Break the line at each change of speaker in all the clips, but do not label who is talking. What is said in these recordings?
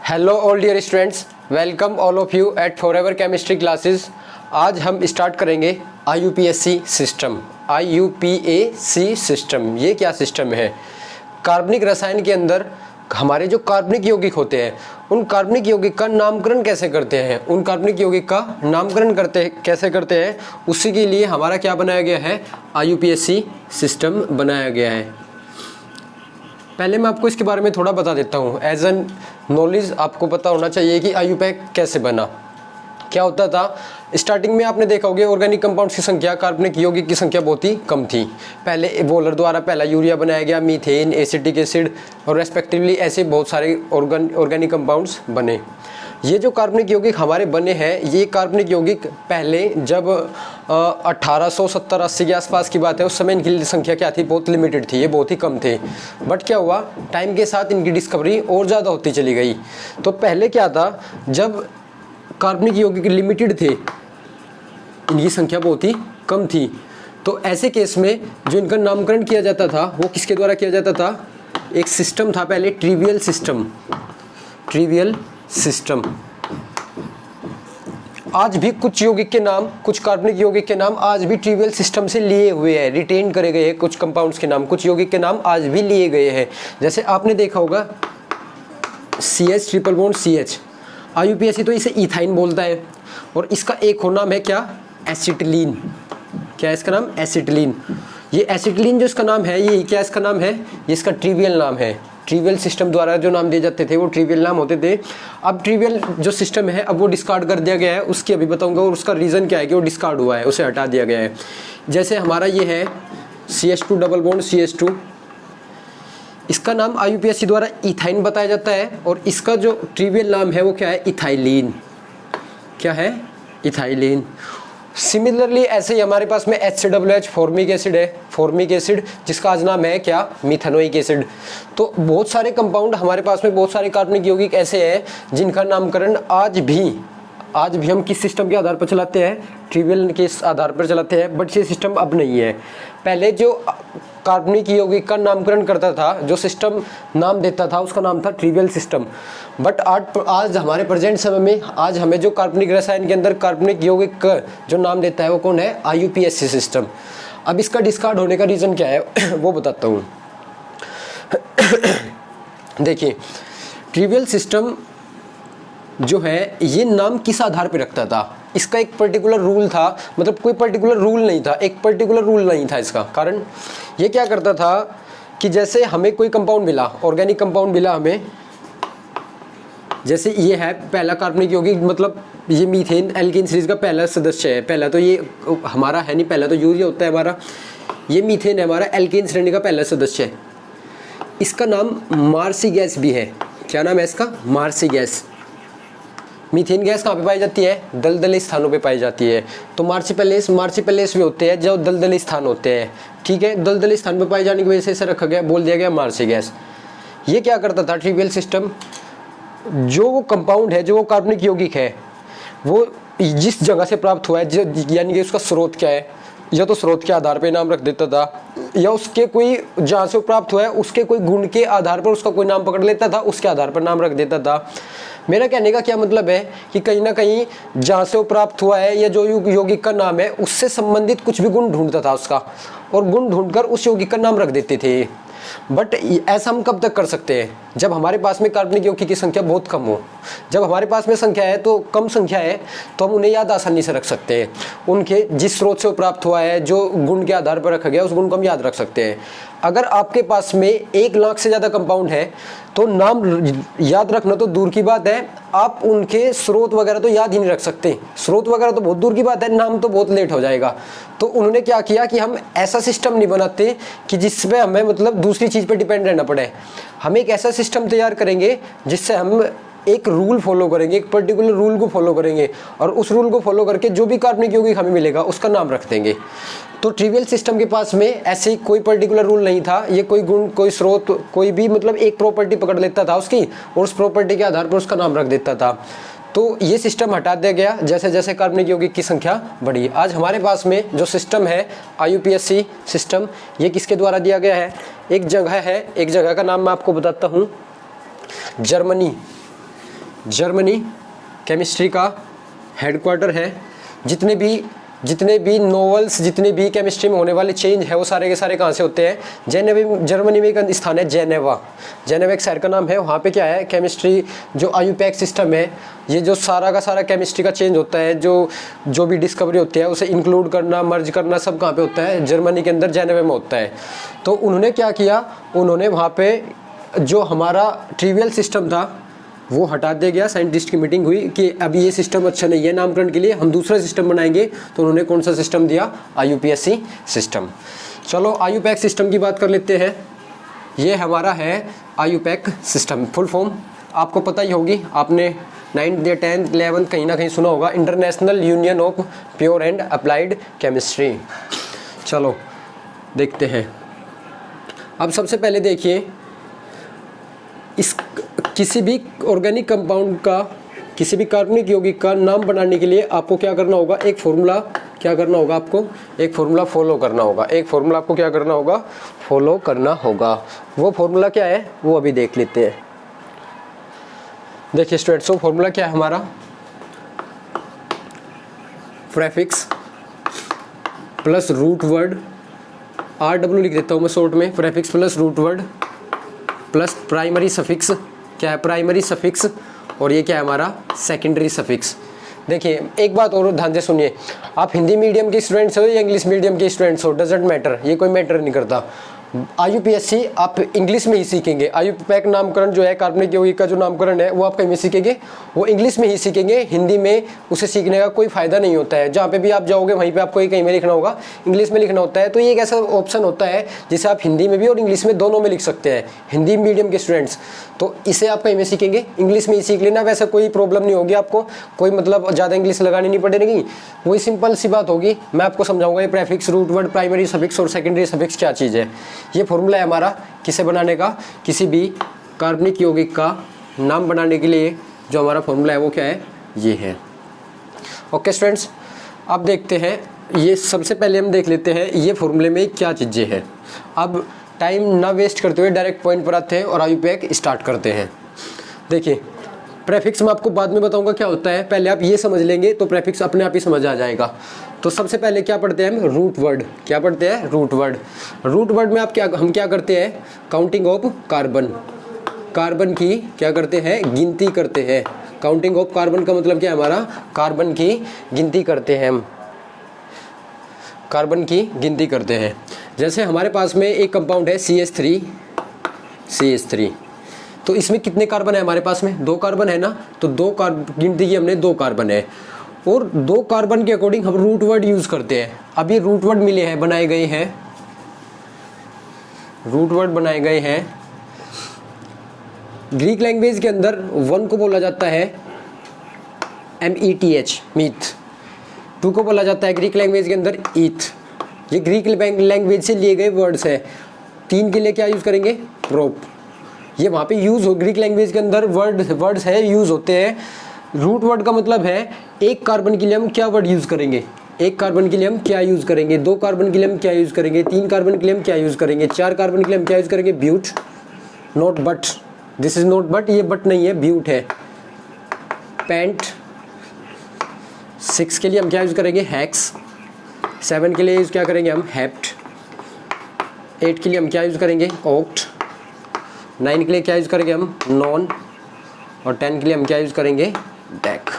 Hello all dear students, welcome all of you at forever chemistry classes. आज हम start करेंगे IUPAC system. IUPAC system ये क्या system है? कार्बनिक रसायन के अंदर हमारे जो कार्बनिक यौगिक होते हैं उन कार्बनिक यौगिक का नामकरण कैसे करते हैं, उन कार्बनिक यौगिक का नामकरण कैसे करते हैं, उसी के लिए हमारा क्या बनाया गया है, IUPAC सिस्टम बनाया गया है। पहले मैं आपको इसके बारे में थोड़ा बता देता हूँ। एज एन नॉलेज आपको पता होना चाहिए कि IUPAC कैसे बना, क्या होता था। स्टार्टिंग में आपने देखा होगा ऑर्गेनिक कंपाउंड्स की संख्या, कार्बनिक यौगिक की संख्या बहुत ही कम थी। पहले वोलर द्वारा पहला यूरिया बनाया गया, मीथेन, एसिटिक एसिड और रेस्पेक्टिवली ऐसे बहुत सारे ऑर्गेनिक कंपाउंड्स बने। ये जो कार्बनिक यौगिक हमारे बने हैं, ये कार्बनिक यौगिक पहले जब 1870-80 के आसपास की बात है, उस समय इनकी संख्या क्या थी, बहुत लिमिटेड थी, ये बहुत ही कम थे। बट क्या हुआ, टाइम के साथ इनकी डिस्कवरी और ज़्यादा होती चली गई। तो पहले क्या था, जब कार्बनिक यौगिक लिमिटेड थे, इनकी संख्या बहुत ही कम थी, तो ऐसे केस में जो इनका नामकरण किया जाता था वो किसके द्वारा किया जाता था, एक सिस्टम था पहले, ट्रिवियल सिस्टम। आज भी कुछ यौगिक के नाम, कुछ कार्बनिक यौगिक के नाम आज भी ट्रिवियल सिस्टम से लिए हुए हैं, रिटेन करे गए हैं। कुछ कंपाउंड्स के नाम, कुछ यौगिक के नाम आज भी लिए गए हैं। जैसे आपने देखा होगा CH triple bond CH, IUPAC तो इसे इथाइन बोलता है, और इसका एक और नाम है क्या, एसिटिलीन। क्या है इसका नाम, एसिटिलीन। ये एसिटिलीन जो इसका नाम है, ये क्या इसका नाम है, ये इसका ट्रिवियल नाम है। ट्रिवियल सिस्टम द्वारा जो नाम दिए जाते थे वो ट्रिवियल नाम होते थे। अब ट्रिवियल जो सिस्टम है अब वो डिस्कार्ड कर दिया गया है, उसकी अभी बताऊंगा, और उसका रीज़न क्या है कि वो डिस्कार्ड हुआ है, उसे हटा दिया गया है। जैसे हमारा ये है CH2 डबल बॉन्ड CH2, इसका नाम IUPAC द्वारा इथाइन बताया जाता है, और इसका जो ट्रिवियल नाम है वो क्या है, इथाइलिन। क्या है, इथाइलिन। सिमिलरली ऐसे ही हमारे पास में HCOH फॉर्मिक एसिड है, फॉर्मिक एसिड, जिसका आज नाम है क्या, मिथेनोइक एसिड। तो बहुत सारे कंपाउंड हमारे पास में, बहुत सारे कार्बनिक यौगिक ऐसे हैं जिनका नामकरण आज भी हम किस सिस्टम के आधार पर चलाते हैं, ट्रिवियल के आधार पर चलाते हैं। बट ये सिस्टम अब नहीं है। पहले जो कार्बनिक यौगिक का नामकरण करता था, जो सिस्टम नाम देता था, उसका नाम था ट्रिवियल सिस्टम। बट आज हमारे प्रेजेंट समय में आज हमें जो कार्बनिक रसायन के अंदर कार्बनिक यौगिक का जो नाम देता है वो कौन है, IUPAC सिस्टम। अब इसका डिस्कार्ड होने का रीज़न क्या है वो बताता हूँ। देखिए, ट्रिवियल सिस्टम जो है ये नाम किस आधार पर रखता था, इसका एक पर्टिकुलर रूल था, मतलब कोई पर्टिकुलर रूल नहीं था, एक पर्टिकुलर रूल नहीं था इसका। कारण ये क्या करता था कि जैसे हमें कोई कंपाउंड मिला, ऑर्गेनिक कंपाउंड मिला हमें, जैसे ये है पहला कार्बनिक यौगिक, मतलब ये मीथेन एल्केन सीरीज का पहला सदस्य है। पहला तो ये हमारा है नहीं, पहला तो यूरिया होता है हमारा, ये मीथेन है हमारा, एल्केन श्रेणी का पहला सदस्य है। इसका नाम मार्सी गैस भी है। क्या नाम है इसका, मार्सी गैस। मीथेन गैस कहाँ पे पाई जाती है, दलदली स्थानों पे पाई जाती है। तो मार्सिपेलेस भी होते हैं जो दलदली स्थान होते हैं, ठीक है। दलदली स्थान पे पाए जाने की वजह से इसे रखा गया, बोल दिया गया मार्सी गैस। ये क्या करता था ट्रिवियल सिस्टम, जो वो कंपाउंड है, जो वो कार्बनिक यौगिक है, वो जिस जगह से प्राप्त हुआ है, यानी कि उसका स्रोत क्या है, या तो स्रोत के आधार पे नाम रख देता था, या उसके कोई जहाँ से प्राप्त हुआ है उसके कोई गुण के आधार पर उसका कोई नाम पकड़ लेता था, उसके आधार पर नाम रख देता था। मेरा कहने का क्या मतलब है कि कहीं ना कहीं जहाँ से वो प्राप्त हुआ है या जो यौगिक का नाम है उससे संबंधित कुछ भी गुण ढूंढता था उसका, और गुण ढूंढकर उस यौगिक का नाम रख देते थे। बट ऐसा हम कब तक कर सकते हैं, जब हमारे पास में कार्बनिक यौगिक की संख्या बहुत कम हो। जब हमारे पास में संख्या है तो कम संख्या है तो हम उन्हें याद आसानी से रख सकते हैं। उनके जिस स्रोत से प्राप्त हुआ है, जो गुण के आधार पर रखा गया, उस गुण को हम याद रख सकते हैं। अगर आपके पास में 1 लाख से ज़्यादा कंपाउंड है तो नाम याद रखना तो दूर की बात है, आप उनके स्रोत वगैरह तो याद ही नहीं रख सकते। स्रोत वगैरह तो बहुत दूर की बात है, नाम तो बहुत लेट हो जाएगा। तो उन्होंने क्या किया कि हम ऐसा सिस्टम नहीं बनाते कि जिसमें हमें मतलब दूसरी चीज़ पर डिपेंड रहना पड़े। हम एक ऐसा सिस्टम तैयार करेंगे जिससे हम एक रूल फॉलो करेंगे, एक पर्टिकुलर रूल को फॉलो करेंगे, और उस रूल को फॉलो करके जो भी कार्बनिक यौगिक हमें मिलेगा उसका नाम रख देंगे। तो ट्रिवियल सिस्टम के पास में ऐसे कोई पर्टिकुलर रूल नहीं था। ये कोई गुण, कोई स्रोत, कोई भी मतलब एक प्रॉपर्टी पकड़ लेता था उसकी, और उस प्रॉपर्टी के आधार पर उसका नाम रख देता था। तो ये सिस्टम हटा दिया गया जैसे जैसे कार्बनिक यौगिक की संख्या बढ़ी। आज हमारे पास में जो सिस्टम है IUPAC सिस्टम, ये किसके द्वारा दिया गया है, एक जगह है, एक जगह का नाम मैं आपको बताता हूँ, जर्मनी। जर्मनी केमिस्ट्री का हेडक्वार्टर है। जितने भी नोवेल्स, जितने भी केमिस्ट्री में होने वाले चेंज है वो सारे के सारे कहाँ से होते हैं? जेनेवा। जर्मनी में एक स्थान है जेनेवा, जेनेवा एक शहर का नाम है। वहाँ पे क्या है, केमिस्ट्री जो आयुपैक सिस्टम है, ये जो सारा का सारा केमिस्ट्री का चेंज होता है, जो भी डिस्कवरी होती है उसे इंक्लूड करना, मर्ज करना, सब कहाँ पे होता है? जर्मनी के अंदर जेनेवा में होता है। तो उन्होंने क्या किया, उन्होंने वहाँ पे जो हमारा ट्रिवियल सिस्टम था वो हटा दिया गया। साइंटिस्ट की मीटिंग हुई कि अब ये सिस्टम अच्छा नहीं है नामकरण के लिए, हम दूसरा सिस्टम बनाएंगे। तो उन्होंने कौन सा सिस्टम दिया? IUPAC system. चलो IUPAC सिस्टम की बात कर लेते हैं। ये हमारा है IUPAC सिस्टम। फुल फॉर्म आपको पता ही होगी, आपने 9th या 10th 11th कहीं ना कहीं सुना होगा, international union of pure and applied chemistry. चलो देखते हैं। अब सबसे पहले देखिए, इस किसी भी ऑर्गेनिक कंपाउंड का, किसी भी कार्बनिक यौगिक का नाम बनाने के लिए आपको क्या करना होगा? एक फॉर्मूला क्या करना होगा? आपको एक फॉर्मूला फॉलो करना होगा। एक फॉर्मूला आपको क्या करना होगा? फॉलो करना होगा। वो फॉर्मूला क्या है वो अभी देख लेते हैं। देखिए स्टूडेंट्स, वो फॉर्मूला क्या है हमारा? Prefix plus root word, RW लिख देता हूँ मैं शॉर्ट में, prefix plus root word plus primary suffix. क्या है? Primary suffix. और ये क्या है हमारा? Secondary suffix. देखिए एक बात और ध्यान से सुनिए, आप हिंदी मीडियम के स्टूडेंट्स हो या इंग्लिश मीडियम के स्टूडेंट्स हो, डजेंट मैटर, ये कोई मैटर नहीं करता। IUPAC आप इंग्लिश में ही सीखेंगे। IUPAC नामकरण जो है, कार्बनिक यौगिक का जो नामकरण है, वो आप कहीं में सीखेंगे, वो इंग्लिश में ही सीखेंगे। हिंदी में उसे सीखने का कोई फायदा नहीं होता है। जहाँ पे भी आप जाओगे वहीं पे आपको ये कहीं में लिखना होगा, इंग्लिश में लिखना होता है। तो ये एक ऐसा ऑप्शन होता है जिसे आप हिंदी में भी और इंग्लिश में दोनों में लिख सकते हैं, हिंदी मीडियम के स्टूडेंट्स। तो इसे आप कहीं में सीखेंगे, इंग्लिश में ही सीख लेना। वैसे कोई प्रॉब्लम नहीं होगी आपको, कोई मतलब ज़्यादा इंग्लिश लगानी नहीं पड़ेगी। वही सिंपल सी बात होगी, मैं आपको समझाऊंगा ये prefix, root word, primary suffix और सेकेंडरी सफिक्स क्या चीज़ है। ये फॉर्मूला है हमारा किसे बनाने का? किसी भी कार्बनिक यौगिक का नाम बनाने के लिए जो हमारा फॉर्मूला है वो क्या है? ये है। ओके स्टूडेंट्स, अब देखते हैं, ये सबसे पहले हम देख लेते हैं ये फॉर्मूले में क्या चीज़ें हैं। अब टाइम ना वेस्ट करते हुए डायरेक्ट पॉइंट पर आते हैं और IUPAC स्टार्ट करते हैं। देखिए प्रेफिक्स मैं आपको बाद में बताऊंगा क्या होता है, पहले आप ये समझ लेंगे तो प्रेफिक्स अपने आप ही समझ आ जाएगा। तो सबसे पहले क्या पढ़ते हैं हम? Root word. क्या पढ़ते हैं? Root word. रूट वर्ड में हम क्या करते हैं? काउंटिंग ऑफ कार्बन, कार्बन की क्या करते हैं? गिनती करते हैं। काउंटिंग ऑफ कार्बन का मतलब क्या है हमारा? कार्बन की गिनती करते हैं हम, कार्बन की गिनती करते हैं। जैसे हमारे पास में एक कंपाउंड है CH3, तो इसमें कितने कार्बन है हमारे पास में? 2 कार्बन है ना, तो गिनती की हमने 2 कार्बन है, और 2 कार्बन के अकॉर्डिंग हम रूट वर्ड यूज करते हैं। अब ये रूट वर्ड मिले हैं, बनाए गए हैं, रूट वर्ड बनाए गए हैं। ग्रीक लैंग्वेज के अंदर 1 को बोला जाता है METH, मीथ। 2 को बोला जाता है ग्रीक लैंग्वेज के अंदर ईथ। ये ग्रीक लैंग्वेज से लिए गए वर्ड्स है। 3 के लिए क्या यूज करेंगे? प्रोप। ये वहाँ पे यूज हो, ग्रीक लैंग्वेज के अंदर वर्ड्स है, यूज होते हैं। रूट वर्ड का मतलब है एक कार्बन के लिए हम क्या वर्ड यूज करेंगे, एक कार्बन के लिए हम क्या यूज करेंगे, 2 कार्बन के लिए हम क्या यूज करेंगे, 3 कार्बन के लिए हम क्या यूज करेंगे, 4 कार्बन के लिए हम क्या यूज करेंगे? But, not but, this is not but, ये बट नहीं है, ब्यूट है। पेंट। 6 के लिए हम क्या यूज करेंगे? हेक्स। 7 के लिए यूज क्या करेंगे हम? हेप्ट। 8 के लिए हम क्या यूज करेंगे? ऑक्ट। 9 के लिए क्या यूज करेंगे हम? नॉन। और 10 के लिए हम क्या यूज करेंगे? डेक।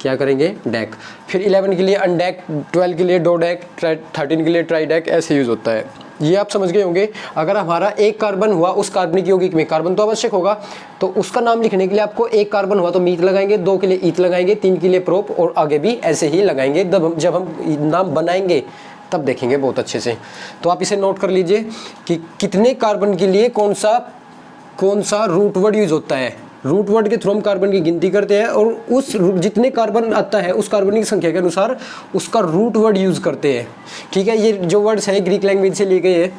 क्या करेंगे? डेक। फिर 11 के लिए अनडेक, 12 के लिए डोडेक, 13 के लिए ट्राइडेक, ऐसे यूज होता है। ये आप समझ गए होंगे। अगर हमारा एक कार्बन हुआ उस कार्बनिक यौगिक में, कार्बन तो आवश्यक होगा, तो उसका नाम लिखने के लिए आपको एक कार्बन हुआ तो मीथ लगाएंगे, 2 के लिए ईथ लगाएंगे, 3 के लिए प्रोप, और आगे भी ऐसे ही लगाएंगे। जब हम नाम बनाएंगे तब देखेंगे बहुत अच्छे से। तो आप इसे नोट कर लीजिए कि कितने कार्बन के लिए कौन सा रूट वर्ड यूज होता है। रूट वर्ड के थ्रू हम कार्बन की गिनती करते हैं और उस जितने कार्बन आता है उस कार्बन की संख्या के अनुसार उसका रूट वर्ड यूज करते हैं। ठीक है, ये जो वर्ड्स है ग्रीक लैंग्वेज से लिए गए हैं।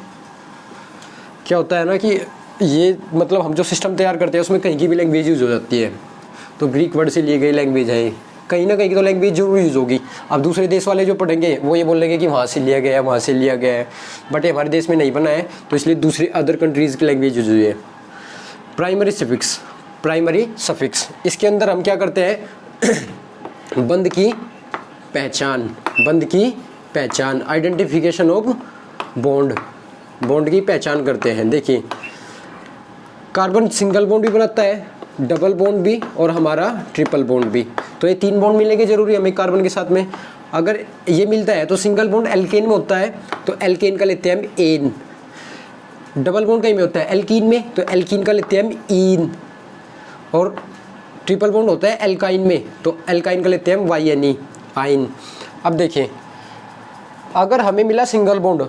क्या होता है ना कि ये मतलब हम जो सिस्टम तैयार करते हैं उसमें कहीं की भी लैंग्वेज यूज हो जाती है, तो ग्रीक वर्ड से लिए गई लैंग्वेज है। कहीं ना कहीं की तो लैंग्वेज जरूर यूज होगी। अब दूसरे देश वाले जो पढ़ेंगे वो ये बोलेंगे कि वहाँ से लिया गया है, वहाँ से लिया गया है, बट ये हमारे देश में नहीं बना है, तो इसलिए दूसरी अदर कंट्रीज़ की लैंग्वेज यूज हुई है। Primary suffix, primary suffix. इसके अंदर हम क्या करते हैं, बंध की पहचान, आइडेंटिफिकेशन ऑफ बॉन्ड की पहचान करते हैं। देखिए कार्बन सिंगल बॉन्ड भी बनाता है, डबल बॉन्ड भी और हमारा ट्रिपल बॉन्ड भी। तो ये 3 बॉन्ड मिलेंगे जरूरी हमें कार्बन के साथ में। अगर ये मिलता है तो सिंगल बॉन्ड एल्केन में होता है तो एल्केन का लेते हैं हम एन, डबल बॉन्ड कहीं में होता है एल्कीन में तो एल्कीन का लेते हैं हम ईन, और ट्रिपल बॉन्ड होता है एल्काइन में तो एल्काइन का लेते हैं हम वाई आइन। अब देखिए अगर हमें मिला सिंगल बॉन्ड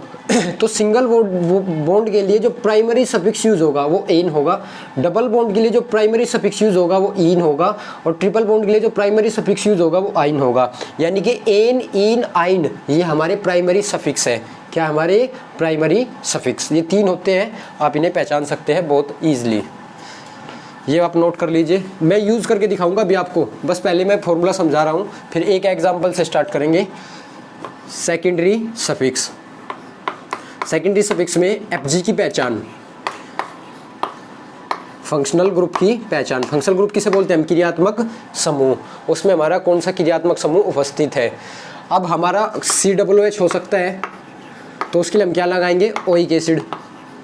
तो सिंगल बॉन्ड के लिए जो प्राइमरी सफिक्स यूज होगा वो एन होगा, डबल बॉन्ड के लिए जो प्राइमरी सफिक्स यूज होगा वो ईन होगा, और ट्रिपल बॉन्ड के लिए जो प्राइमरी सफिक्स यूज होगा वो आइन होगा। यानी कि एन ईन आइन ये हमारे प्राइमरी सफिक्स है। क्या हमारे प्राइमरी सफिक्स ये 3 होते हैं, आप इन्हें पहचान सकते हैं बहुत ईजिली। ये आप नोट कर लीजिए, मैं यूज़ करके दिखाऊंगा अभी आपको, बस पहले मैं फॉर्मूला समझा रहा हूँ, फिर एक एग्जाम्पल से स्टार्ट करेंगे। सेकेंडरी सफिक्स में एफजी की पहचान, फंक्शनल ग्रुप की पहचान। फंक्शनल ग्रुप किसे बोलते हैं हम, क्रियात्मक समूह, उसमें हमारा कौन सा क्रियात्मक समूह उपस्थित है। अब हमारा COOH हो सकता है तो उसके लिए हम क्या लगाएंगे, ओइक एसिड,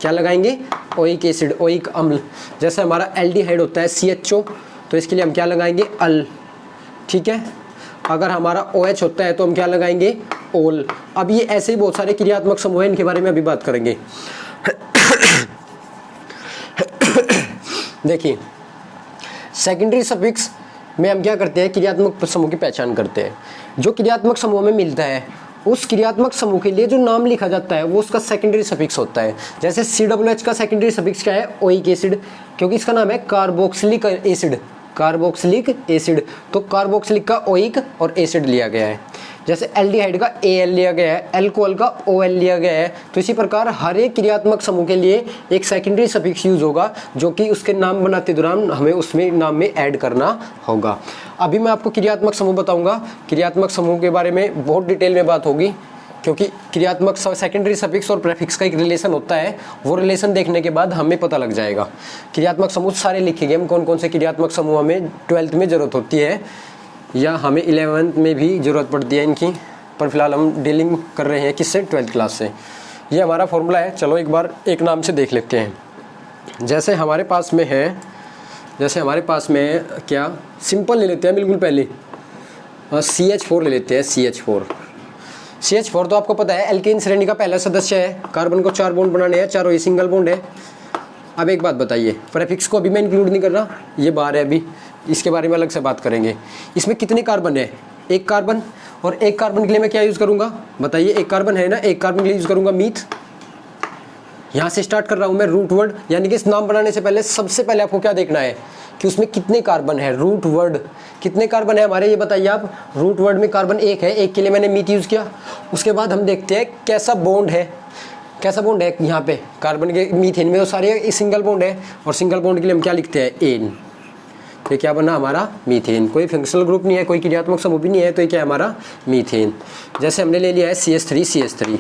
क्या लगाएंगे, ओइक एसिड, ओइक अम्ल। जैसे हमारा एल्डिहाइड होता है CHO तो इसके लिए हम क्या लगाएंगे, अल, ठीक है। अगर हमारा OH होता है तो हम क्या लगाएंगे, ओल। अब ये ऐसे ही बहुत सारे क्रियात्मक समूह हैं, इनके बारे में अभी बात करेंगे। देखिए सेकेंडरी सफिक्स में हम क्या करते हैं, क्रियात्मक समूह की पहचान करते हैं। जो क्रियात्मक समूह में मिलता है उस क्रियात्मक समूह के लिए जो नाम लिखा जाता है वो उसका सेकेंडरी सफिक्स होता है। जैसे COOH का सेकेंडरी सफिक्स क्या है, ओइक एसिड, क्योंकि इसका नाम है कार्बोक्सिलिक एसिड, तो कार्बोक्सिलिक का ओइक और एसिड लिया गया है। जैसे एल्डिहाइड का Al लिया गया है, अल्कोहल का OL लिया गया है। तो इसी प्रकार हर एक क्रियात्मक समूह के लिए एक सेकेंडरी सफिक्स यूज होगा जो कि उसके नाम बनाते दौरान हमें उसमें नाम में ऐड करना होगा। अभी मैं आपको क्रियात्मक समूह बताऊंगा, क्रियात्मक समूह के बारे में बहुत डिटेल में बात होगी, क्योंकि क्रियात्मक सेकेंडरी सफिक्स और प्रेफिक्स का एक रिलेशन होता है, वो रिलेशन देखने के बाद हमें पता लग जाएगा। क्रियात्मक समूह सारे लिखे गए, हम कौन कौन से क्रियात्मक समूह हमें 12th में ज़रूरत होती है या हमें 11th में भी ज़रूरत पड़ती है इनकी, पर फिलहाल हम डीलिंग कर रहे हैं किससे, 12th क्लास से। ये हमारा फॉर्मूला है, चलो एक बार एक नाम से देख लेते हैं। जैसे हमारे पास में क्या, सिंपल ले लेते हैं बिल्कुल पहले, CH4 ले लेते हैं। CH4 तो आपको पता है एल्केन श्रेणी का पहला सदस्य है, कार्बन को 4 बॉन्ड बनाने हैं, चारों ही सिंगल बॉन्ड है। अब एक बात बताइए, प्रेफिक्स को अभी मैं इंक्लूड नहीं कर रहा, ये बाहर है, अभी इसके बारे में अलग से बात करेंगे। इसमें कितने कार्बन है, 1 कार्बन, और 1 कार्बन के लिए मैं क्या यूज़ करूँगा बताइए, 1 कार्बन है ना, 1 कार्बन के लिए यूज़ करूँगा मीथ। यहाँ से स्टार्ट कर रहा हूँ मैं रूट वर्ड, यानी कि इस नाम बनाने से पहले सबसे पहले आपको क्या देखना है कि उसमें कितने कार्बन है, रूट वर्ड कितने कार्बन है हमारे, ये बताइए आप। रूट वर्ड में कार्बन 1 है, 1 के लिए मैंने मीथ यूज़ किया। उसके बाद हम देखते हैं कैसा बॉन्ड है यहाँ पे, कार्बन के मीथेन में तो सारे सिंगल बॉन्ड है, और सिंगल बॉन्ड के लिए हम क्या लिखते हैं, एन। तो क्या बना हमारा मीथेन, कोई फंक्शनल ग्रुप नहीं है, कोई क्रियात्मक समूह भी नहीं है, तो ये क्या है हमारा मीथेन। जैसे हमने ले लिया है CH3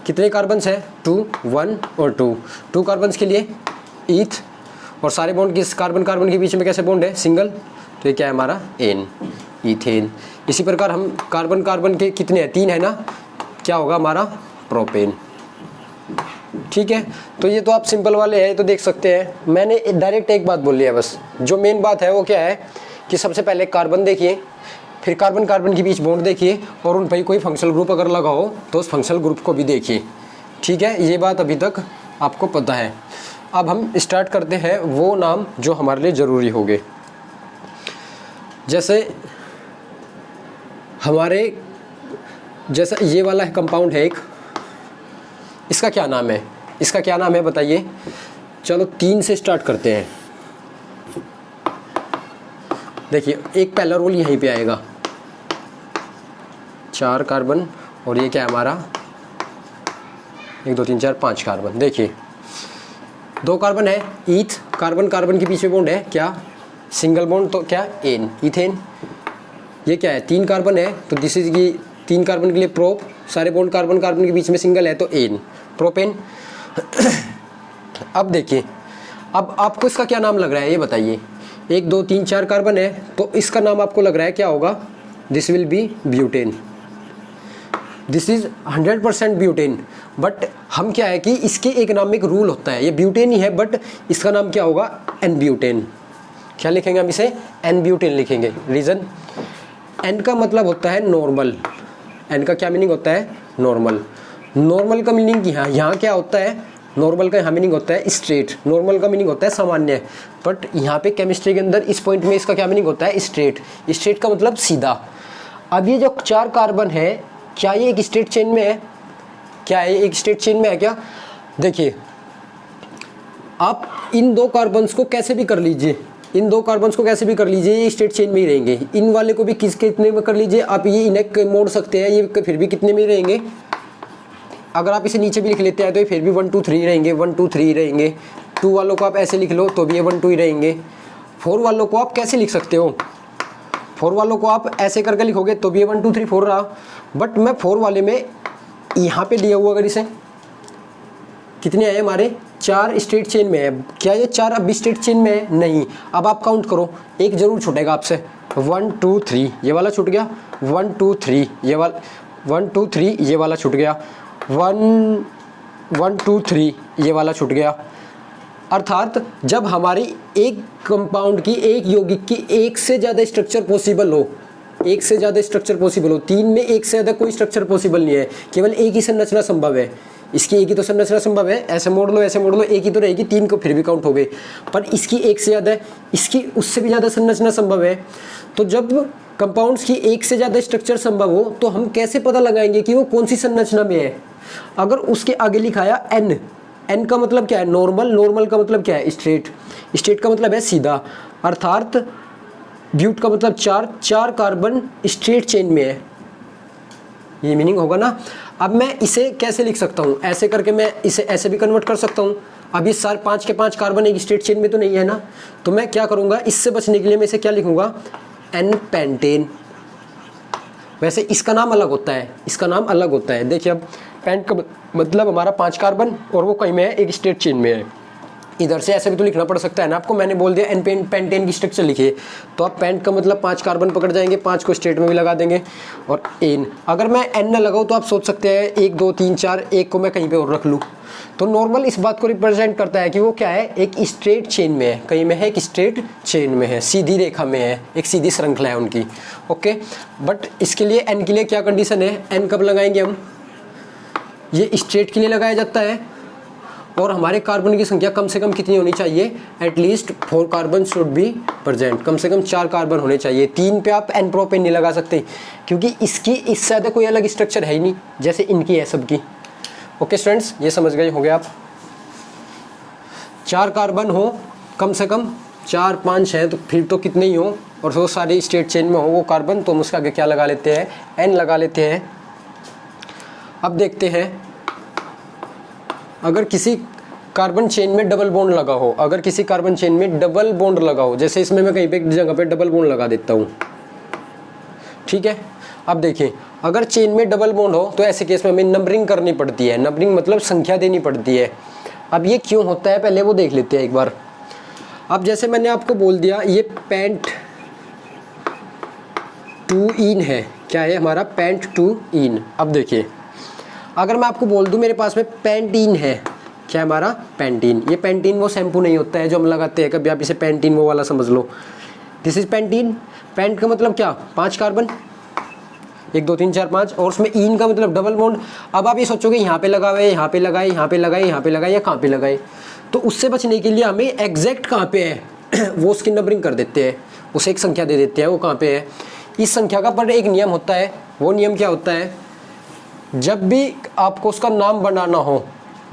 कितने कार्बन्स है, 2 1 और 2 कार्बन्स के लिए ईथ, और सारे बॉन्ड किस कार्बन के बीच में कैसे बॉन्ड है, सिंगल, तो ये क्या है हमारा एन, ईथेन। इसी प्रकार हम कार्बन के कितने हैं, 3 है ना, क्या होगा हमारा प्रोपेन। ठीक है, तो ये तो आप सिंपल वाले हैं तो देख सकते हैं। मैंने डायरेक्ट एक बात बोल लिया बस, जो मेन बात है वो क्या है कि सबसे पहले कार्बन देखिए, फिर कार्बन के बीच बॉन्ड देखिए, और उन पर कोई फंक्शनल ग्रुप अगर लगा हो तो उस फंक्शनल ग्रुप को भी देखिए। ठीक है, ये बात अभी तक आपको पता है। अब हम स्टार्ट करते हैं वो नाम जो हमारे लिए ज़रूरी होंगे। जैसे ये वाला कंपाउंड है एक, इसका क्या नाम है, बताइए। चलो 3 से स्टार्ट करते हैं। देखिए एक पहला रोल यहीं पे आएगा, 4 कार्बन, और ये क्या है हमारा 1 2 3 4 5 कार्बन। देखिए 2 कार्बन है, ईथ, कार्बन के पीछे बॉन्ड है क्या, सिंगल बॉन्ड, तो क्या एन, ईथेन। ये क्या है 3 कार्बन है, तो दिस इज की 3 कार्बन के लिए प्रोप, सारे बॉन्ड कार्बन के बीच में सिंगल है तो एन, प्रोपेन। अब देखिए, अब आपको इसका क्या नाम लग रहा है ये बताइए। 1 2 3 4 कार्बन है, तो इसका नाम आपको लग रहा है क्या होगा? This will be butane. This is 100% butane. But हम क्या है कि इसके एक नाम में एक रूल होता है, ये ब्यूटेन ही है बट इसका नाम क्या होगा? N butane. क्या लिखेंगे हम इसे? एन ब्यूटेन लिखेंगे। रीज़न, एन का मतलब होता है नॉर्मल। एन का क्या मीनिंग होता है? नॉर्मल। नॉर्मल का मीनिंग यहाँ क्या होता है? नॉर्मल का यहाँ मीनिंग होता है स्ट्रेट। नॉर्मल का मीनिंग होता है सामान्य, बट यहाँ पे केमिस्ट्री के अंदर इस पॉइंट में इसका क्या मीनिंग होता है? स्ट्रेट। स्ट्रेट का मतलब सीधा। अब ये जो 4 कार्बन है, क्या ये एक स्ट्रेट चेन में है? क्या है एक स्ट्रेट चेन में है क्या? देखिए, आप इन 2 कार्बन्स को कैसे भी कर लीजिए, इन 2 कार्बन्स को कैसे भी कर लीजिए, ये स्ट्रेट चेन में ही रहेंगे। इन वाले को भी कितने में कर लीजिए आप, ये इन्हें मोड़ सकते हैं, ये फिर भी कितने में रहेंगे? अगर आप इसे नीचे भी लिख लेते हैं तो ये फिर भी 1 2 3 रहेंगे, 1 2 3 रहेंगे। 2 वालों को आप ऐसे लिख लो तो भी ये 1 2 ही रहेंगे। 4 वालों को आप कैसे लिख सकते हो? 4 वालों को आप ऐसे करके लिखोगे तो भी ये 1 2 3 4 रहा। बट मैं 4 वाले में यहाँ पे लिया हुआ, अगर इसे कितने आए हमारे? 4 स्ट्रेट चेन में है। क्या ये 4 अब भी स्ट्रेट चेन में है? नहीं। अब आप काउंट करो, एक जरूर छूटेगा आपसे। 1 2 3 ये वाला छूट गया, 1 2 3 ये वाला, 1 2 3 ये वाला छूट गया, 1 2 3 ये वाला छूट गया। अर्थात जब हमारी एक कंपाउंड की, एक यौगिक की एक से ज़्यादा स्ट्रक्चर पॉसिबल हो, एक से ज़्यादा स्ट्रक्चर पॉसिबल हो, 3 में एक से ज़्यादा कोई स्ट्रक्चर पॉसिबल नहीं है, केवल एक ही संरचना संभव है। इसकी एक ही तो संरचना संभव है, ऐसे मोड़ लो ऐसे मोड़ लो, एक ही तो रहेगी, 3 को फिर भी काउंट हो गए। पर इसकी एक से ज़्यादा है, इसकी उससे भी ज़्यादा संरचना संभव है। तो जब कंपाउंड्स की एक से ज़्यादा स्ट्रक्चर संभव हो तो हम कैसे पता लगाएंगे कि वो कौन सी संरचना में है? अगर उसके आगे लिखाया एन, एन का मतलब क्या है? नॉर्मल। नॉर्मल का मतलब क्या है? स्ट्रेट। स्ट्रेट का मतलब है सीधा। अर्थात ब्यूट का मतलब 4 कार्बन स्ट्रेट चेन में है, ये मीनिंग होगा ना। अब मैं इसे कैसे लिख सकता हूँ? ऐसे करके मैं इसे ऐसे भी कन्वर्ट कर सकता हूँ। अब ये 5 के 5 कार्बन एक स्ट्रेट चेन में तो नहीं है ना, तो मैं क्या करूँगा? इससे बचने के लिए मैं इसे क्या लिखूँगा? N pentane. वैसे इसका नाम अलग होता है, इसका नाम अलग होता है। देखिए, अब पेंट का मतलब हमारा 5 कार्बन और वो कहीं में है, एक स्ट्रेट चेन में है। इधर से ऐसे भी तो लिखना पड़ सकता है ना आपको। मैंने बोल दिया एन पेंटेन की स्ट्रक्चर लिखिए, तो आप पेंट का मतलब 5 कार्बन पकड़ जाएंगे, 5 को स्ट्रेट में भी लगा देंगे। और एन, अगर मैं एन ना लगाऊँ तो आप सोच सकते हैं 1 2 3 4, एक को मैं कहीं पे और रख लूँ। तो नॉर्मल इस बात को रिप्रेजेंट करता है कि वो क्या है? एक स्ट्रेट चेन में है, कहीं में है, एक स्ट्रेट चेन में है, सीधी रेखा में है, एक सीधी श्रृंखला है उनकी। ओके, बट इसके लिए एन के लिए क्या कंडीशन है? एन कब लगाएंगे हम? ये स्ट्रेट के लिए लगाया जाता है, और हमारे कार्बन की संख्या कम से कम कितनी होनी चाहिए? At least 4 carbon should be present. कम से कम 4 कार्बन होने चाहिए। 3 पे आप एन प्रोपेन नहीं लगा सकते, क्योंकि इसकी इससे ज़्यादा कोई अलग स्ट्रक्चर है ही नहीं जैसे इनकी है सबकी। ओके स्टूडेंट्स, ये समझ गए होंगे आप। 4 कार्बन हो कम से कम, 4 5 6 तो फिर तो कितने ही हो, और वो सारे स्ट्रेट चेन में हो वो कार्बन, तो हम उसका आगे क्या लगा लेते हैं? एन लगा लेते हैं। अब देखते हैं, अगर किसी कार्बन चेन में डबल बॉन्ड लगा हो, अगर किसी कार्बन चेन में डबल बॉन्ड लगा हो, जैसे इसमें मैं कहीं पे जगह पे डबल बॉन्ड लगा देता हूँ, ठीक है। अब देखिए, अगर चेन में डबल बॉन्ड हो तो ऐसे केस में हमें नंबरिंग करनी पड़ती है। नंबरिंग मतलब संख्या देनी पड़ती है। अब ये क्यों होता है पहले वो देख लेते हैं एक बार। अब जैसे मैंने आपको बोल दिया, ये पेंट 2 इन है। क्या है हमारा? पेंट 2 इन। अब देखिए, अगर मैं आपको बोल दूं मेरे पास में पेंटीन है, क्या है हमारा? पेंटीन। ये पेंटीन वो शैम्पू नहीं होता है जो हम लगाते हैं, कभी आप इसे पेंटीन वो वाला समझ लो। This is pentene. पेंट का मतलब क्या? 5 कार्बन, 1 2 3 4 5, और उसमें इन का मतलब डबल बॉन्ड। अब आप ये सोचोगे यहाँ पे लगा हुआ है, यहाँ पे लगाए, यहाँ पे लगाए, यहाँ पे लगाए, या कहाँ पे लगाए। तो उससे बचने के लिए हमें एग्जैक्ट कहाँ पे है वो उसकी नंबरिंग कर देते हैं, उसे एक संख्या दे देते हैं वो कहाँ पे है। इस संख्या का पर एक नियम होता है। वो नियम क्या होता है? जब भी आपको उसका नाम बनाना हो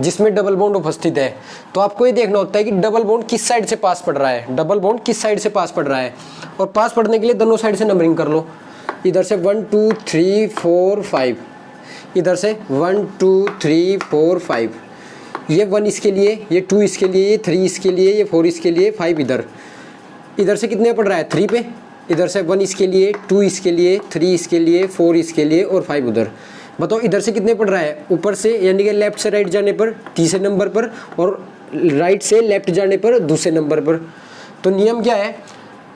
जिसमें डबल बॉन्ड उपस्थित है, तो आपको ये देखना होता है कि डबल बॉन्ड किस साइड से पास पड़ रहा है। डबल बॉन्ड किस साइड से पास पड़ रहा है, और पास पढ़ने के लिए दोनों साइड से नंबरिंग कर लो। इधर से 1 2 3 4 5, इधर से 1 2 3 4 5। ये 1 इसके लिए, ये 2 इसके लिए, ये 3 इसके लिए, ये 4 इसके लिए, 5 इधर। इधर से कितने पड़ रहा है? 3 पे। इधर से 1 इसके लिए, 2 इसके लिए, 3 इसके लिए, 4 इसके लिए, और 5 उधर। बताओ इधर से कितने पड़ रहा है? ऊपर से, यानी कि लेफ्ट से राइट जाने पर तीसरे नंबर पर, और राइट से लेफ्ट जाने पर दूसरे नंबर पर। तो नियम क्या है,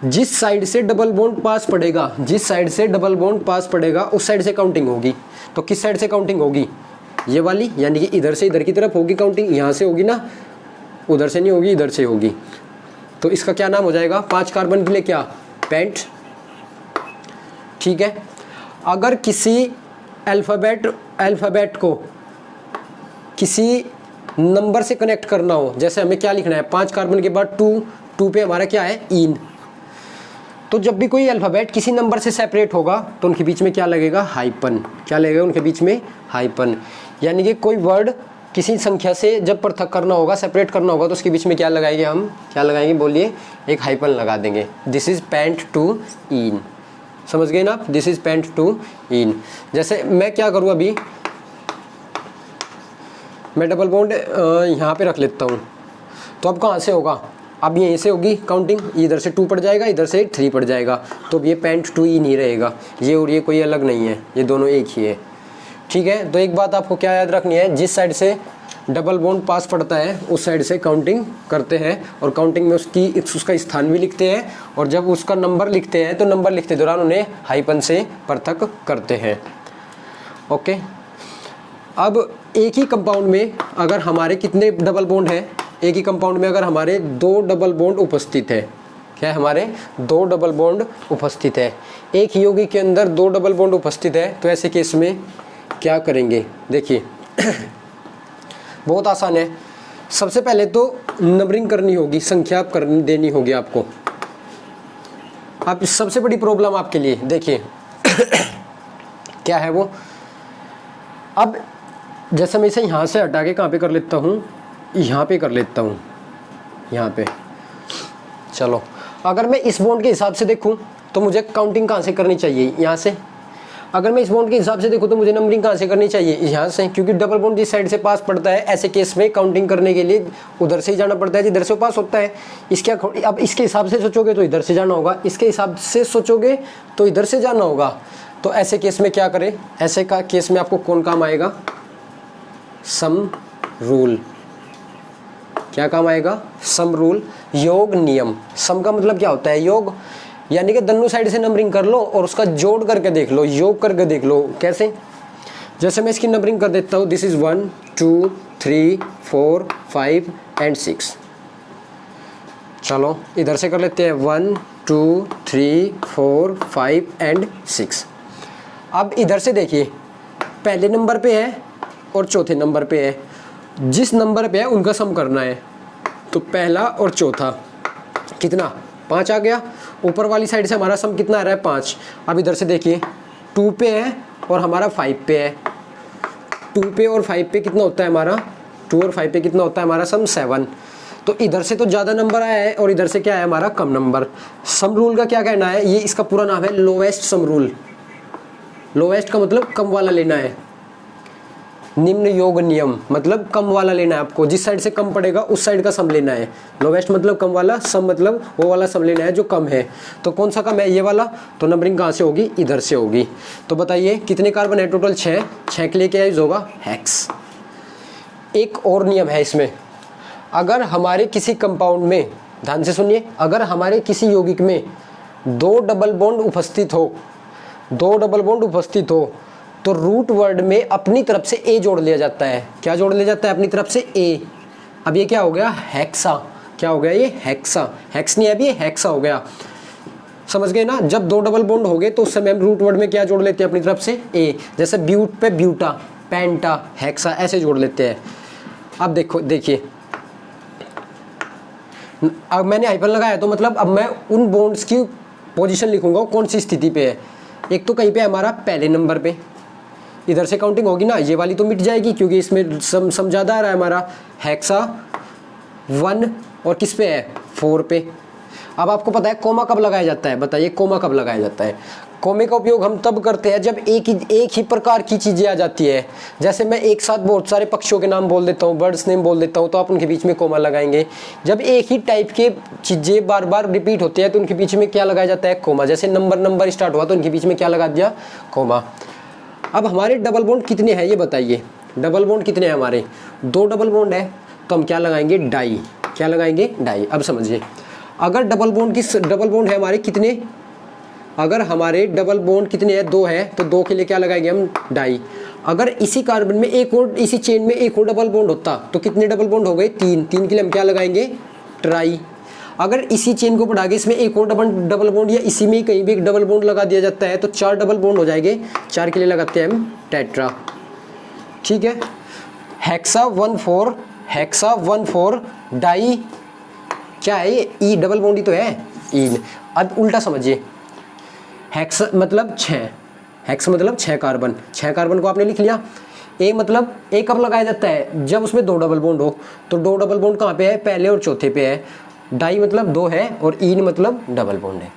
जिस साइड से डबल बॉन्ड पास पड़ेगा, जिस साइड से डबल बॉन्ड पास पड़ेगा उस साइड से काउंटिंग होगी। तो किस साइड से काउंटिंग होगी, ये वाली, यानी कि इधर से इधर की तरफ होगी काउंटिंग, यहाँ से होगी ना, उधर से नहीं होगी, इधर से होगी। तो इसका क्या नाम हो जाएगा, 5 कार्बन के लिए क्या, पेंट। ठीक है, अगर किसी अल्फ़ाबेट को किसी नंबर से कनेक्ट करना हो, जैसे हमें क्या लिखना है, 5 कार्बन के बाद 2 पे हमारा क्या है, इन। तो जब भी कोई अल्फ़ाबेट किसी नंबर से सेपरेट होगा तो उनके बीच में क्या लगेगा, हाइपन। क्या लगेगा उनके बीच में, हाइपन। यानी कि कोई वर्ड किसी संख्या से जब पृथक करना होगा, सेपरेट करना होगा, तो उसके बीच में क्या लगाएंगे हम, क्या लगाएंगे, बोलिए, एक हाइपन लगा देंगे। दिस इज़ पेंट टू इन, समझ गए ना आप, दिस इज़ पेंट टू इन। जैसे मैं क्या करूँ, अभी मैं डबल बॉन्ड यहाँ पे रख लेता हूँ, तो अब कहाँ से होगा, अब यहीं से होगी काउंटिंग, इधर से 2 पड़ जाएगा, इधर से 3 पड़ जाएगा, तो अब ये पेंट टू इन ही रहेगा, ये और ये कोई अलग नहीं है, ये दोनों एक ही है। ठीक है, तो एक बात आपको क्या याद रखनी है, जिस साइड से डबल बॉन्ड पास पड़ता है उस साइड से काउंटिंग करते हैं, और काउंटिंग में उसका स्थान भी लिखते हैं, और जब उसका नंबर लिखते हैं तो नंबर लिखते दौरान उन्हें हाइपन से पृथक करते हैं। ओके, अब एक ही कंपाउंड में अगर हमारे कितने डबल बॉन्ड हैं, एक ही कंपाउंड में अगर हमारे 2 डबल बॉन्ड उपस्थित है, क्या है, हमारे 2 डबल बॉन्ड उपस्थित है, एक ही यौगिक के अंदर 2 डबल बॉन्ड उपस्थित है, तो ऐसे केस में क्या करेंगे, देखिए बहुत आसान है। सबसे पहले तो नंबरिंग करनी होगी, संख्या देनी होगी आपको। अब सबसे बड़ी प्रॉब्लम आपके लिए देखिए क्या है वो, अब जैसे मैं इसे यहाँ से हटा के कहाँ पे कर लेता हूँ, यहाँ पे कर लेता हूँ, यहाँ पे। चलो, अगर मैं इस बॉन्ड के हिसाब से देखूँ तो मुझे काउंटिंग कहाँ से करनी चाहिए, यहाँ से। अगर मैं इस बॉन्ड के हिसाब से देखूँ तो मुझे नंबरिंग कहाँ से करनी चाहिए, यहाँ से, क्योंकि डबल बॉन्ड जिस साइड से पास पड़ता है, ऐसे केस में काउंटिंग करने के लिए उधर से ही जाना पड़ता है जिधर से पास होता है। इसके अब इसके हिसाब से सोचोगे तो इधर से जाना होगा, इसके हिसाब से सोचोगे तो इधर से जाना होगा। तो ऐसे केस में क्या करें, ऐसे का केस में आपको कौन काम आएगा, सम रूल। क्या काम आएगा, सम रूल, योग नियम। सम का मतलब क्या होता है, योग, यानी कि दोनों साइड से नंबरिंग कर लो और उसका जोड़ करके देख लो, योग करके देख लो। कैसे, जैसे मैं इसकी नंबरिंग कर देता हूँ, दिस इज 1 2 3 4 5 एंड 6। चलो इधर से कर लेते हैं 1 2 3 4 5 एंड 6। अब इधर से देखिए, पहले नंबर पे है और चौथे नंबर पे है, जिस नंबर पे है उनका सम करना है। तो पहला और चौथा कितना, 5 आ गया। ऊपर वाली साइड से हमारा सम कितना आ रहा है, 5। अब इधर से देखिए 2 पे है और हमारा 5 पे है। 2 पे और 5 पे कितना होता है हमारा, 2 और 5 पे कितना होता है हमारा सम, 7। तो इधर से तो ज़्यादा नंबर आया है और इधर से क्या है हमारा, कम नंबर। सम रूल का क्या कहना है, ये इसका पूरा नाम है लोवेस्ट सम रूल। लोवेस्ट का मतलब कम वाला लेना है, निम्न योग नियम मतलब कम वाला लेना है आपको, जिस साइड से कम पड़ेगा उस साइड का सम लेना है। लोवेस्ट मतलब कम वाला, सम मतलब वो वाला सम लेना है जो कम है। तो कौन सा कम है, ये वाला। तो नंबरिंग कहाँ से होगी, इधर से होगी। तो बताइए कितने कार्बन है टोटल, 6। 6 के लिए क्या यूज होगा, हेक्स। एक और नियम है इसमें, अगर हमारे किसी कंपाउंड में, ध्यान से सुनिए, अगर हमारे किसी यौगिक में 2 डबल बॉन्ड उपस्थित हो, 2 डबल बॉन्ड उपस्थित हो, तो रूट वर्ड में अपनी तरफ से ए जोड़ लिया जाता है। क्या जोड़ लिया जाता है, अपनी तरफ से ए। अब ये क्या हो गया, हेक्सा। क्या हो गया ये, हेक्सा। हेक्स नहीं है अभी, ये हेक्सा हो गया। समझ गए ना, जब 2 डबल बॉन्ड हो गए तो उस समय हम रूट वर्ड में क्या जोड़ लेते हैं, अपनी तरफ से ए। जैसे ब्यूट पे ब्यूटा, पेंटा, हेक्सा, ऐसे जोड़ लेते हैं। अब देखो, देखिए अब मैंने हाइफन लगाया तो मतलब अब मैं उन बॉन्ड्स की पोजीशन लिखूंगा कौन सी स्थिति पे है। एक तो कहीं पे हमारा पहले नंबर पे, इधर से काउंटिंग होगी ना, ये वाली तो मिट जाएगी क्योंकि इसमें सम ज़्यादा आ रहा है हमारा। हेक्सा 1 और किस पे है, 4 पे। अब आपको पता है कोमा कब लगाया जाता है, बताइए कोमा कब लगाया जाता है। कोमे का उपयोग हम तब करते हैं जब एक ही प्रकार की चीज़ें आ जाती है। जैसे मैं एक साथ बहुत सारे पक्षियों के नाम बोल देता हूँ, बर्ड्स नेम बोल देता हूँ, तो आप उनके बीच में कोमा लगाएंगे। जब एक ही टाइप के चीज़ें बार बार रिपीट होती है तो उनके बीच में क्या लगाया जाता है, कोमा। जैसे नंबर स्टार्ट हुआ तो उनके बीच में क्या लगा दिया, कोमा। अब हमारे डबल बॉन्ड कितने हैं ये बताइए, डबल बॉन्ड कितने हैं हमारे, 2 डबल बॉन्ड है। तो हम क्या लगाएंगे, डाई। क्या लगाएंगे, डाई। अब समझिए, अगर डबल बॉन्ड है हमारे कितने, अगर हमारे डबल बॉन्ड कितने हैं, 2 है, तो 2 के लिए क्या लगाएंगे हम, डाई। अगर इसी कार्बन में एक और, इसी चेन में एक और डबल बॉन्ड होता तो कितने डबल बॉन्ड हो गए, 3। 3 के लिए हम क्या लगाएंगे, ट्राई। अगर इसी चेन को बढ़ा के इसमें एक और डबल बॉन्ड या इसी में कहीं भी एक डबल बॉन्ड लगा दिया जाता है तो 4 डबल बॉन्ड हो जाएंगे। 4 के लिए लगाते हैं हम टेट्रा। ठीक है, हेक्सा 1,4 डाई, क्या है ये, ई डबल बॉन्ड ही तो है, ईन। अब उल्टा समझिए, हेक्स मतलब 6, हेक्स मतलब 6 कार्बन। 6 कार्बन को आपने लिख लिया। ए मतलब ए कब लगाया जाता है, जब उसमें 2 डबल बॉन्ड हो। तो 2 डबल बॉन्ड कहाँ पे है, पहले और चौथे पे है। डाई मतलब 2 है और ईन मतलब डबल बॉन्ड है।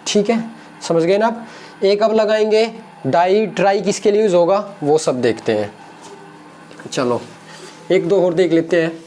ठीक है, समझ गए ना आप। ए कब लगाएंगे, डाई ट्राई किसके लिए यूज होगा वो सब देखते हैं। चलो 1-2 और देख लेते हैं।